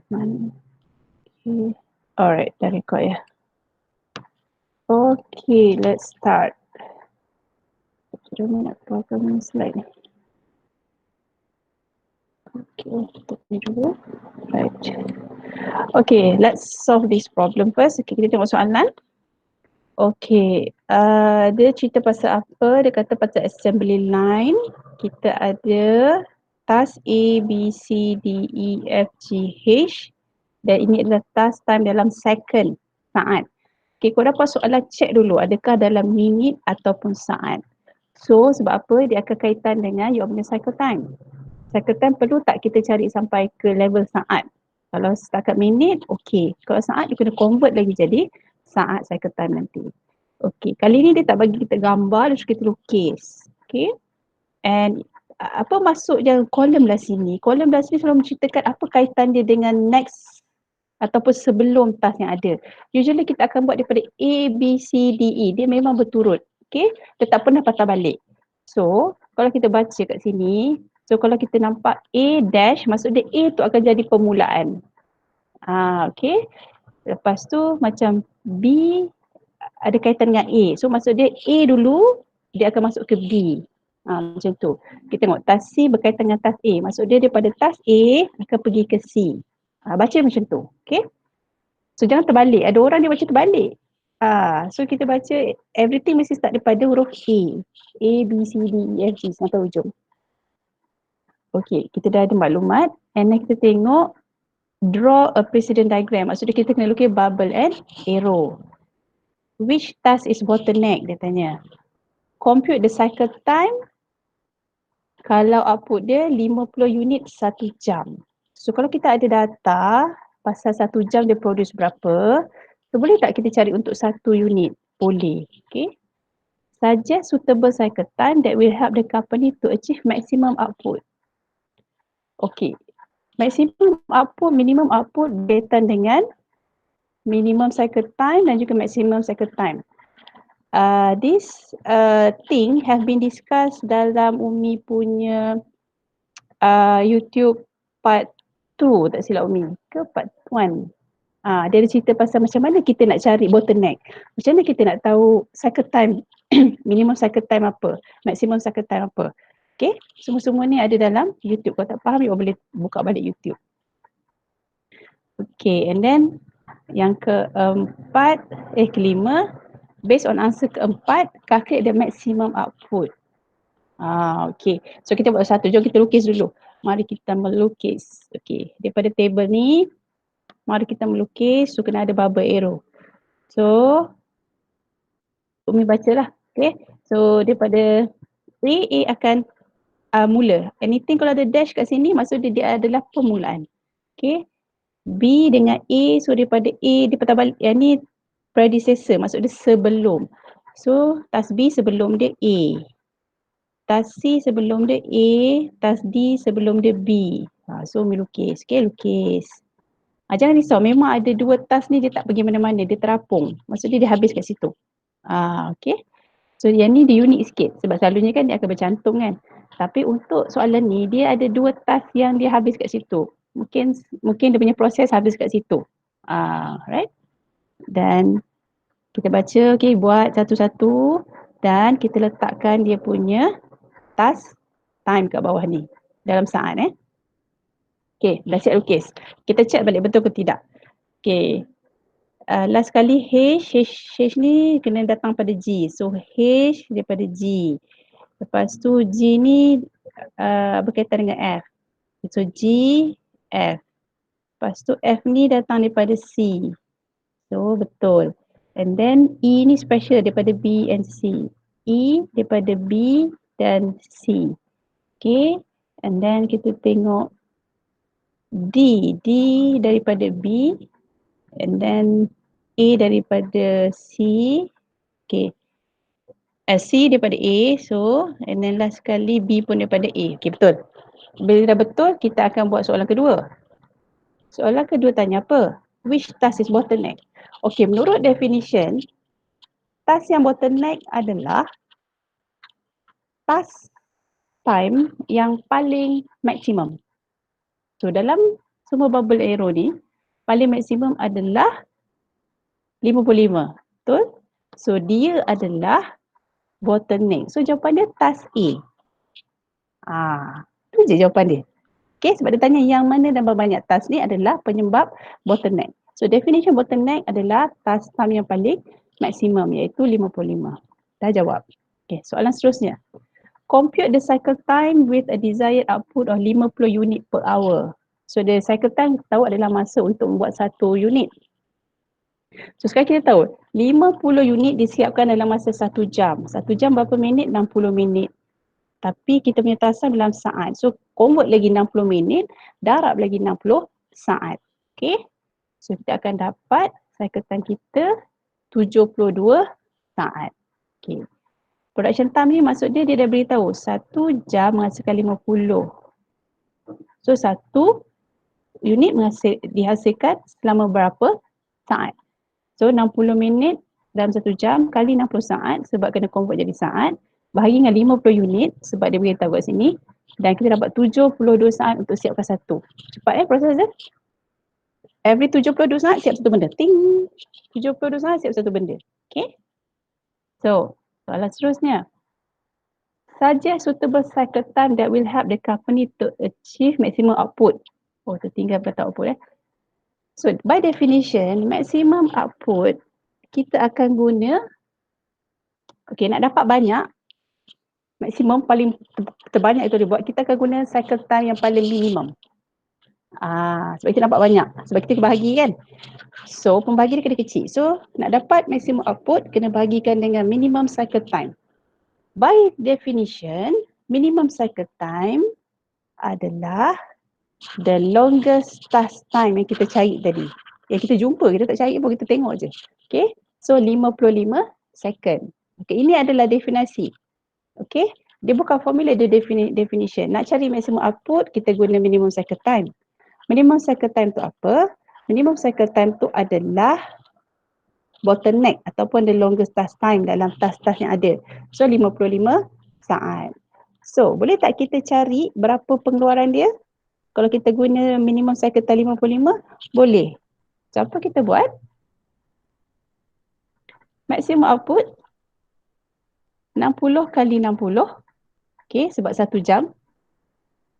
Okay. Alright, dah record ya. Okay, let's start. Kita nak program slide ni. Okay, kita pergi dulu. Right. Okay, let's solve this problem first. Okay, kita tengok soalan. Okay, dia cerita pasal apa? Dia kata pasal assembly line. Kita ada task A, B, C, D, E, F, G, H. Dan ini adalah task time dalam second, saat. Okay, kau dapat soalan check dulu adakah dalam minit ataupun saat. So, sebab apa? Dia akan kaitan dengan your punya cycle time. Cycle time perlu tak kita cari sampai ke level saat? Kalau setakat minit, okay. Kalau saat, dia kena convert lagi jadi saat cycle time nanti. Okay, kali ni dia tak bagi kita gambar, dia suruh kita lukis. Okay. And apa masuk yang kolom belah sini? Kolom belah sini selalu menceritakan apa kaitan dia dengan next ataupun sebelum task yang ada. Usually kita akan buat daripada A, B, C, D, E. Dia memang berturut. Okay. Dia tak pernah patah balik. So, kalau kita baca kat sini, so kalau kita nampak A dash, maksud dia A tu akan jadi permulaan. Okay. Lepas tu macam B ada kaitan dengan A. So maksud dia A dulu, dia akan masuk ke B. Macam tu. Kita tengok task C berkaitan dengan task A. Maksud dia daripada task A akan pergi ke C. Baca macam tu. Okay. So jangan terbalik. Ada orang dia baca terbalik. So kita baca everything mesti start daripada huruf A. A, B, C, D, E, F, G sampai ujung. Okay, kita dah ada maklumat. And then kita tengok draw a precedent diagram. Maksudnya kita kena lukis bubble and arrow. Which task is bottleneck? Dia tanya. Compute the cycle time kalau output dia 50 unit 1 jam. So kalau kita ada data pasal 1 jam dia produce berapa, so boleh tak kita cari untuk 1 unit? Boleh. Okay. Suggest suitable cycle time that will help the company to achieve maximum output. Okay. Maximum output, minimum output berkaitan dengan minimum cycle time dan juga maximum cycle time. This thing have been discussed dalam Umi punya YouTube part 2 tak silap Umi ke part 1. Dia ada cerita pasal macam mana kita nak cari bottleneck. Macam mana kita nak tahu cycle time, minimum cycle time apa, maximum cycle time apa. Okay, semua-semua ni ada dalam YouTube. Kalau tak faham, you boleh buka balik YouTube. Okay, and then yang kelima, based on answer keempat, calculate the maximum output. Okay, so kita buat satu. Jom kita lukis dulu. Mari kita melukis. Okay, daripada table ni, mari kita melukis. So, kena ada bubble arrow. So, Umi bacalah. Okay, so daripada A akan mula. Anything kalau ada dash kat sini, maksud dia adalah permulaan. Okay, B dengan A, so daripada A, dia patah balik. Yang ni predecessor, maksud dia sebelum. So, task B sebelum dia A. Task C sebelum dia A, task D sebelum dia B. So, Umi lukis. Okay, lukis. Jangan risau, memang ada 2 task ni dia tak pergi mana-mana, dia terapung. Maksudnya dia habis kat situ. Okay. So, yang ni dia unik sikit sebab selalunya kan dia akan bercantum kan. Tapi untuk soalan ni, dia ada 2 task yang dia habis kat situ. Mungkin dia punya proses habis kat situ. Right? Dan kita baca, okay, buat satu-satu dan kita letakkan dia punya task time kat bawah ni dalam saat Okay, dah siap lukis. Kita check balik betul ke tidak. Okay, last kali H ni kena datang pada G. So H daripada G. Lepas tu G ni berkaitan dengan F. So G, F. Lepas tu F ni datang daripada C. So betul. And then E ni special daripada B and C. E daripada B dan C. Okay. And then kita tengok D daripada B. And then A daripada C. Okay. C daripada A. So, and then last sekali B pun daripada A. Okay, betul. Bila dah betul, kita akan buat soalan kedua. Soalan kedua tanya apa? Which task is bottleneck? Okay, menurut definition, task yang bottleneck adalah task time yang paling maksimum. So, dalam semua bubble arrow ni paling maksimum adalah 55. Betul? So dia adalah bottleneck. So jawapan dia task A. Tu je jawapan dia. Okay, sebab dia tanya yang mana dan berapa banyak task ni adalah penyebab bottleneck. So definition bottleneck adalah task time yang paling maksimum iaitu 55. Dah jawab. Okay, soalan seterusnya. Compute the cycle time with a desired output of 50 unit per hour. So the cycle time tahu adalah masa untuk membuat satu unit. So sekarang kita tahu 50 unit disiapkan dalam masa 1 jam. 1 jam berapa minit? 60 minit. Tapi kita punya tasan dalam saat. So convert lagi 60 minit, darab lagi 60 saat. Okay. So kita akan dapat cycle time kita 72 saat. Okay. Production time ni maksud dia dah beritahu 1 jam menghasilkan 50. So 1 unit dihasilkan selama berapa saat. So 60 minit dalam 1 jam kali 60 saat sebab kena convert jadi saat. Bahagi dengan 50 unit sebab dia beritahu kat sini. Dan kita dapat 72 saat untuk siapkan satu. Cepat proses dia. Every 72 saat siap satu benda. Ting. 72 saat siap satu benda. Okay. So, soalan seterusnya. Suggest suitable cycle time that will help the company to achieve maximum output. Oh, tertinggal kata output So, by definition, maximum output kita akan guna nak dapat banyak maksimum paling terbanyak itu dibuat, kita akan guna cycle time yang paling minimum. Sebab kita dapat banyak. Sebab kita bahagi kan. So, pembagi dia kena kecil. So, nak dapat maximum output, kena bagikan dengan minimum cycle time. By definition, minimum cycle time adalah the longest task time yang kita cari tadi. Yang kita jumpa, kita tak cari pun, kita tengok je. Okay. So, 55 second. Okay, ini adalah definisi. Okay, dia bukan formula, dia definition. Nak cari maximum output, kita guna minimum cycle time. Minimum cycle time tu apa? Minimum cycle time tu adalah bottleneck ataupun the longest task time dalam task-task yang ada. So 55 saat. So boleh tak kita cari berapa pengeluaran dia? Kalau kita guna minimum cycle time 55, boleh. So apa kita buat? Maximum output 60 kali 60. Okay, sebab 1 jam.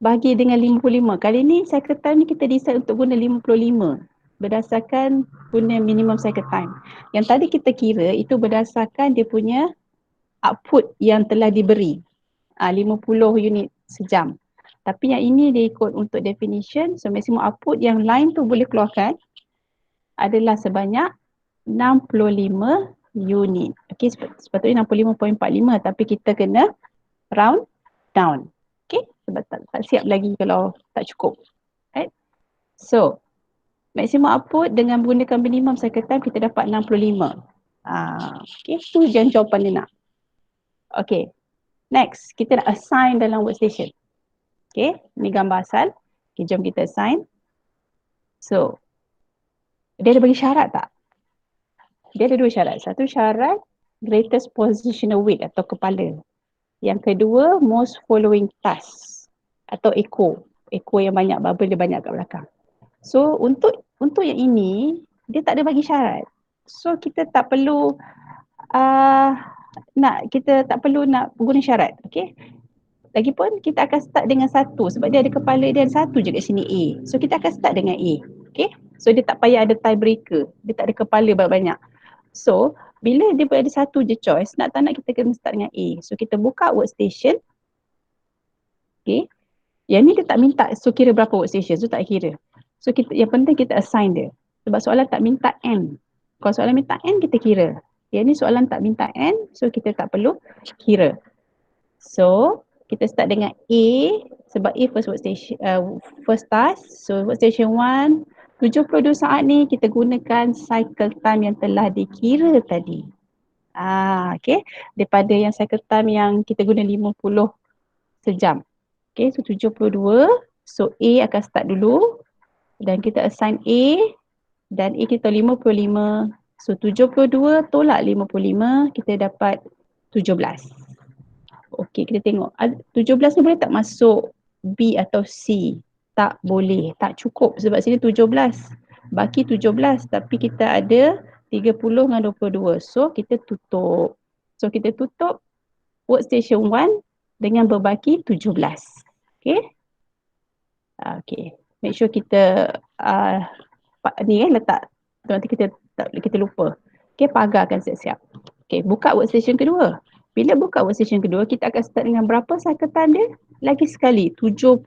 Bagi dengan 55. Kali ni cycle time ni kita decide untuk guna 55. Berdasarkan guna minimum cycle time. Yang tadi kita kira itu berdasarkan dia punya output yang telah diberi. 50 unit sejam. Tapi yang ini dia ikut untuk definition. So maximum output yang lain tu boleh keluarkan adalah sebanyak 65 unit. Okay, sepatutnya 65.45 tapi kita kena round down. Okay, sebab tak siap lagi kalau tak cukup. Right? So, maximum output dengan menggunakan minimum cycle time kita dapat 65. Okay, tu yang jawapan dia nak. Okay, next kita nak assign dalam workstation. Okay, ni gambar asal. Okay, jom kita assign. So, dia ada bagi syarat tak? Dia ada 2 syarat. Satu syarat greatest positional weight atau kepala. Yang kedua most following task atau echo. Echo yang banyak, bubble dia banyak kat belakang. So untuk yang ini dia tak ada bagi syarat. So kita tak perlu nak guna syarat. Okay. Lagipun kita akan start dengan 1 sebab dia ada kepala dia ada 1 je kat sini A. So kita akan start dengan A. Okay. So dia tak payah ada tiebreaker. Dia tak ada kepala banyak-banyak. So bila dia ada 1 je choice, nak tak nak kita kena start dengan A. So kita buka workstation. Okay. Yang ni dia tak minta so kira berapa workstation. So tak kira. So kita, yang penting kita assign dia. Sebab soalan tak minta N. Kalau soalan minta N kita kira. Yang ni soalan tak minta N. So kita tak perlu kira. So kita start dengan A. Sebab A first workstation, first task. So workstation 1. 72 saat ni kita gunakan cycle time yang telah dikira tadi. Okay. Daripada yang cycle time yang kita guna 50 sejam. Okay, so 72. So A akan start dulu. Dan kita assign A. Dan A kita 55. So 72 tolak 55. Kita dapat 17. Okay, kita tengok. 17 ni boleh tak masuk B atau C? Tak boleh, tak cukup sebab sini 17. Baki 17 tapi kita ada 30 dengan 22. So kita tutup. So kita tutup workstation 1 dengan berbaki 17. Okay. Okay. Make sure kita ni letak. Nanti kita lupa. Okay, pagarkan siap-siap. Okay, buka workstation kedua. Bila buka workstation kedua, kita akan start dengan berapa cycleton dia? Lagi sekali, 72.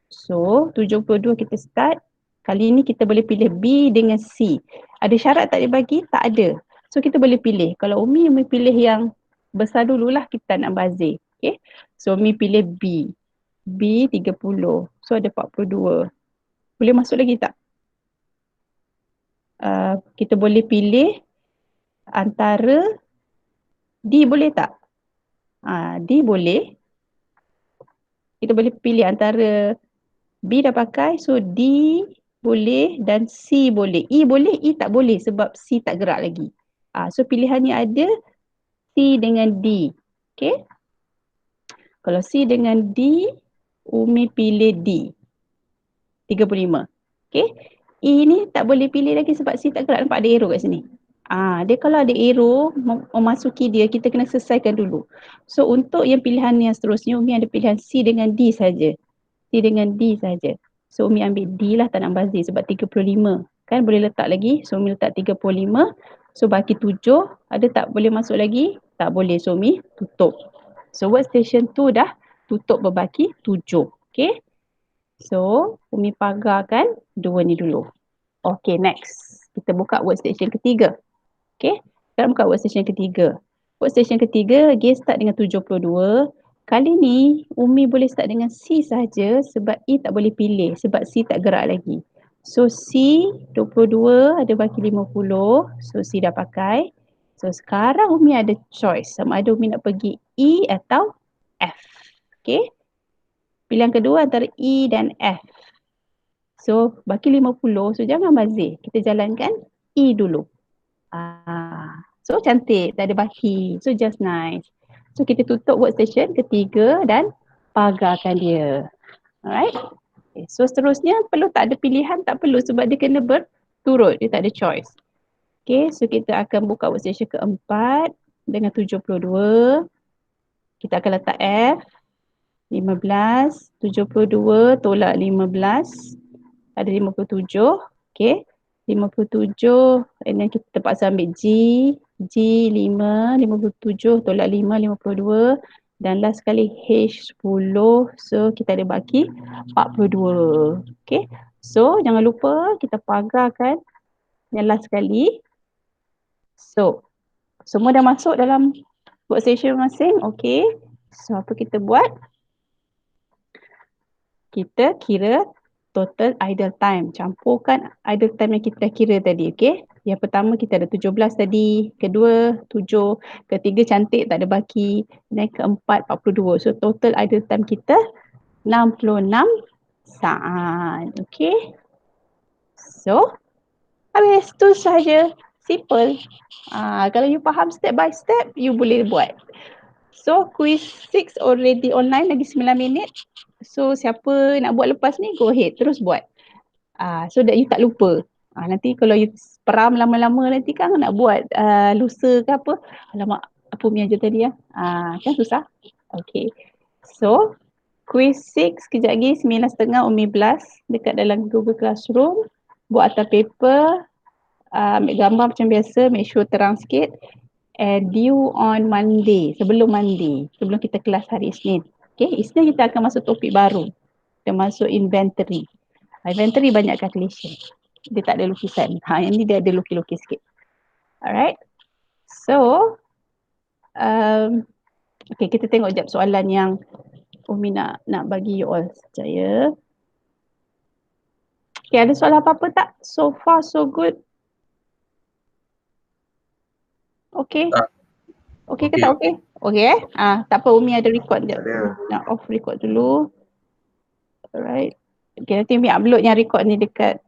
So, 72 kita start. Kali ni kita boleh pilih B dengan C. Ada syarat tak dia bagi? Tak ada. So, kita boleh pilih. Kalau Umi pilih yang besar dululah, kita nak bazir. Okay. So, Umi pilih B. B 30. So, ada 42. Boleh masuk lagi tak? Kita boleh pilih antara D boleh tak? D boleh. Kita boleh pilih antara B dah pakai, so D boleh dan C boleh. E boleh, E tak boleh sebab C tak gerak lagi. So pilihannya ada C dengan D. Okay. Kalau C dengan D, Umi pilih D. 35. Okay. E ni tak boleh pilih lagi sebab C tak gerak. Nampak ada arrow kat sini. Dia kalau ada arrow memasuki dia, kita kena selesaikan dulu. So untuk yang pilihan yang seterusnya, Umi ada pilihan C dengan D saja. C dengan D saja. So Umi ambil D lah, tak nak bazir sebab 35. Kan boleh letak lagi. So Umi letak 35. So baki 7. Ada tak boleh masuk lagi? Tak boleh. So Umi tutup. So workstation 2 dah tutup berbaki 7. Okay. So Umi pagarkan 2 ni dulu. Okay, next. Kita buka workstation ketiga. Okay. Sekarang buka workstation ketiga. Workstation ketiga, again start dengan 72. Kali ni, Umi boleh start dengan C saja sebab E tak boleh pilih sebab C tak gerak lagi. So C 22 ada baki 50. So C dah pakai. So sekarang Umi ada choice sama ada Umi nak pergi E atau F. Okay. Pilihan kedua antara E dan F. So baki 50. So jangan bazir. Kita jalankan E dulu. So cantik, tak ada baki. So just nice. So kita tutup workstation ketiga dan pagarkan dia. Alright. Okay. So seterusnya perlu tak ada pilihan? Tak perlu sebab dia kena berturut. Dia tak ada choice. Okay. So kita akan buka workstation keempat dengan 72. Kita akan letak F. 15. 72 tolak 15. Ada 57. Okay. 57 and then kita terpaksa ambil G. G 5. 57 tolak 5. 52. Dan last sekali H 10. So kita ada baki 42. Okay. So jangan lupa kita pagarkan yang last sekali. So semua dah masuk dalam workstation masing. Okay. So apa kita buat? Kita kira total idle time. Campurkan idle time yang kita kira tadi. Okay. Yang pertama kita ada 17 tadi. Kedua 7. Ketiga cantik tak ada baki. Dan keempat 42. So total idle time kita 66 saat. Okay. So habis tu sahaja. Simple. Kalau you faham step by step, you boleh buat. So quiz 6 already online lagi 9 minit. So siapa nak buat lepas ni, go ahead. Terus buat. So that you tak lupa. Nanti kalau you peram lama-lama nanti kan nak buat lusa ke apa. Alamak, apa Umi ajar tadi ya. Kan susah. Okay. So quiz 6 kejap lagi 9.30 Umi blast dekat dalam Google Classroom. Buat atas paper. Ambil gambar macam biasa. Make sure terang sikit. And due on Monday. Sebelum Monday. Sebelum kita kelas hari Isnin. Okay. Isnin kita akan masuk topik baru. Kita masuk inventory. Inventory banyak calculation. Dia tak ada lukisan. Yang ni dia ada lukis-lukis sikit. Alright. So, okay, kita tengok jap soalan yang Umi nak bagi you all sekejap ya. Okay, ada soalan apa-apa tak? So far, so good. Okay. Okay ke tak okay? Okay tak apa, Umi ada record jap. Nak off record dulu. Alright. Okay, nanti Umi upload yang record ni dekat